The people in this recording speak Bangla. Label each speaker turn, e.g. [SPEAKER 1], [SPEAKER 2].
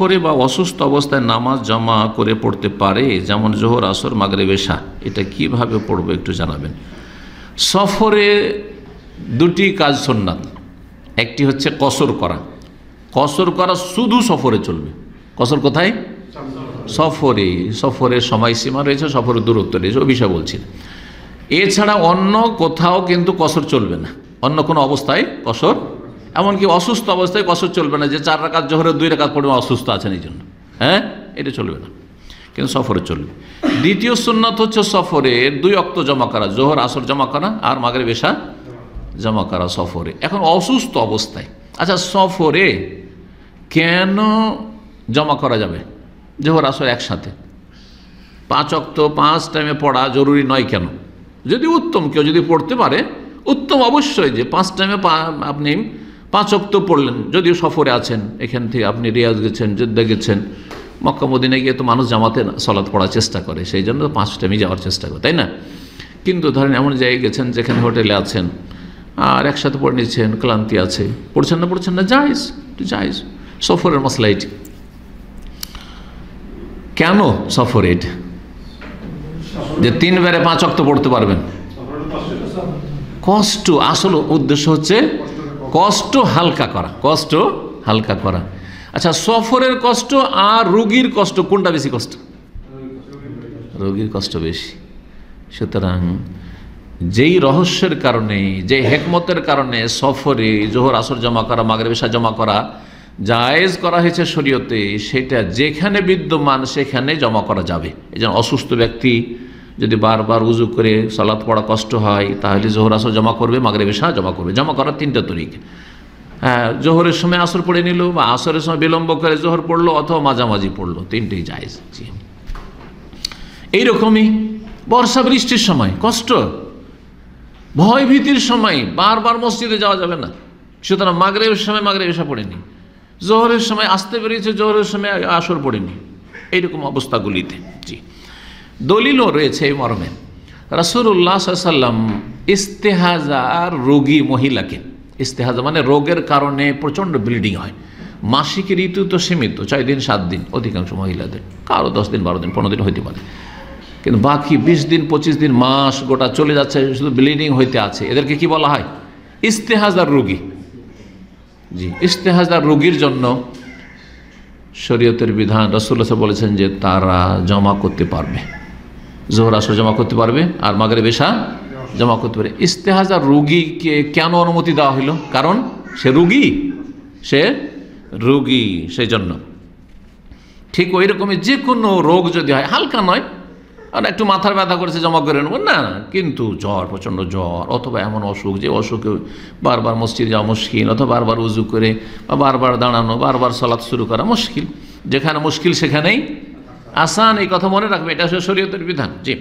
[SPEAKER 1] সফরে বা অসুস্থ অবস্থায় নামাজ জমা করে পড়তে পারে, যেমন জোহর, আসর, মাগরিব, এশা? এটা কিভাবে পড়বো একটু জানাবেন। সফরে দুটি কাজ সুন্নাত। একটি হচ্ছে কসর করা। কসর করা শুধু সফরে চলবে। কসর কোথায়? সফরে। সফরের সময়সীমা রয়েছে, সফরের দূরত্ব রয়েছে, ও বিষয় বলছি না। এছাড়া অন্য কোথাও কিন্তু কসর চলবে না, অন্য কোনো অবস্থায় কসর, এমনকি অসুস্থ অবস্থায় কসর চলবে না, যে 4 রাকাত জোহরের 2 রাকাত পড়বে, অসুস্থ আছেন এই জন্য, হ্যাঁ, এটা চলবে না, কিন্তু সফরে চলবে। দ্বিতীয় সুন্নাত হচ্ছে সফরে 2 ওয়াক্ত জমা করা, জোহর, আসর জমা করা আর মাগরিব, এশা জমা করা সফরে। এখন অসুস্থ অবস্থায়, আচ্ছা সফরে কেন জমা করা যাবে জোহর, আসর একসাথে? 5 ওয়াক্ত 5 টাইমে পড়া জরুরি নয় কেন? যদি উত্তম, কেউ যদি পড়তে পারে উত্তম অবশ্যই, যে 5 টাইমে আপনি 5 ওয়াক্ত পড়লেন, যদিও সফরে আছেন, এখান থেকে আপনি রিয়াজ গেছেন, জেদ্দা গেছেন, মক্কা মদিনায় গিয়ে তো মানুষ জামাতে সালাত পড়ার চেষ্টা করে, সেই জন্য 5 টাইমে যাওয়ার চেষ্টা করে, তাই না? কিন্তু ধরেন এমন জায়গায় গেছেন যেখানে হোটেলে আছেন আর একসাথে পড়ে নিচ্ছেন, ক্লান্তি আছে, পড়ছেন না, জায়েজ। সফরের মশলা এটি। কেন সফর এটা যে 3 বারে 5 ওয়াক্ত পড়তে পারবেন? কষ্ট, আসল উদ্দেশ্য হচ্ছে কষ্ট হালকা করা। আচ্ছা, সফরের কষ্ট আর রোগীর কষ্ট কোনটা বেশি কষ্ট? রোগীর কষ্ট বেশি। সুতরাং যেই রহস্যের কারণে, যে হেকমতের কারণে সফরে জোহর, আসর জমা করা, মাগরিব, এশা জমা করা জায়েজ করা হয়েছে শরীয়তে, সেটা যেখানে বিদ্যমান সেখানে জমা করা যাবে। এই জন্য অসুস্থ ব্যক্তি যদি বারবার উজু করে সালাত পড়া কষ্ট হয়, তাহলে জোহর, আসর জমা করবে, মাগরিব, এশা জমা করবে। জমা করার 3টা তরিকা। হ্যাঁ, জোহরের সময় আসর পড়ে নিল, বা আসরের সময় বিলম্ব করে জোহর পড়লো, অথবা মাঝামাঝি পড়লো, 3টেই জায়েজ। এইরকমই বর্ষা বৃষ্টির সময় কষ্ট, ভয় ভীতির সময় বারবার মসজিদে যাওয়া যাবে না, সুতরাং মাগরিবের সময় মাগরিব, এশা পড়েনি, জোহরের সময় আসতে বেরিয়েছে, জোহরের সময় আসর পড়েনি, এইরকম অবস্থাগুলিতে। দলিলও রয়েছে এই মর্মে। রাসূলুল্লাহ সাল্লাল্লাহু আলাইহি ওয়াসাল্লাম ইস্তেহাজার রোগী মহিলাকে, ইস্তেহাজা মানে রোগের কারণে প্রচণ্ড ব্লিডিং হয়, মাসিক ঋতু তো সীমিত 4 দিন 7 দিন অধিকাংশ মহিলাদের, কারো 10 দিন 12 দিন 15 দিন হইতে পারে, কিন্তু বাকি 20 দিন 25 দিন মাস গোটা চলে যাচ্ছে, শুধু ব্লিডিং হইতে আছে, এদেরকে কি বলা হয়? ইস্তেহাজার রোগী। ইস্তেহাজার রোগীর জন্য শরীয়তের বিধান, রাসূলুল্লাহ বলেছেন যে তারা জমা করতে পারবে, জোহর, আসর জমা করতে পারবে, আর মাগরিব, এশা জমা করতে পারে। ইস্তেহাজার রোগীকে কেন অনুমতি দেওয়া হলো? কারণ সে রোগী, সেই জন্য। ঠিক ওই রকমই যে কোনো রোগ যদি হয়, হালকা নয়, আর একটু মাথার ব্যথা করেছে জমা করে নেব না, কিন্তু জ্বর, প্রচণ্ড জ্বর, অথবা এমন অসুখ যে অসুখে বারবার মসজিদে যাওয়া মুশকিল, অথবা বারবার উজু করে বা বারবার দাঁড়ানো, বারবার সালাত শুরু করা মুশকিল, যেখানে মুশকিল সেখানেই আসান, এই কথা মনে রাখবে, এটা শরীয়তের বিধান। জি।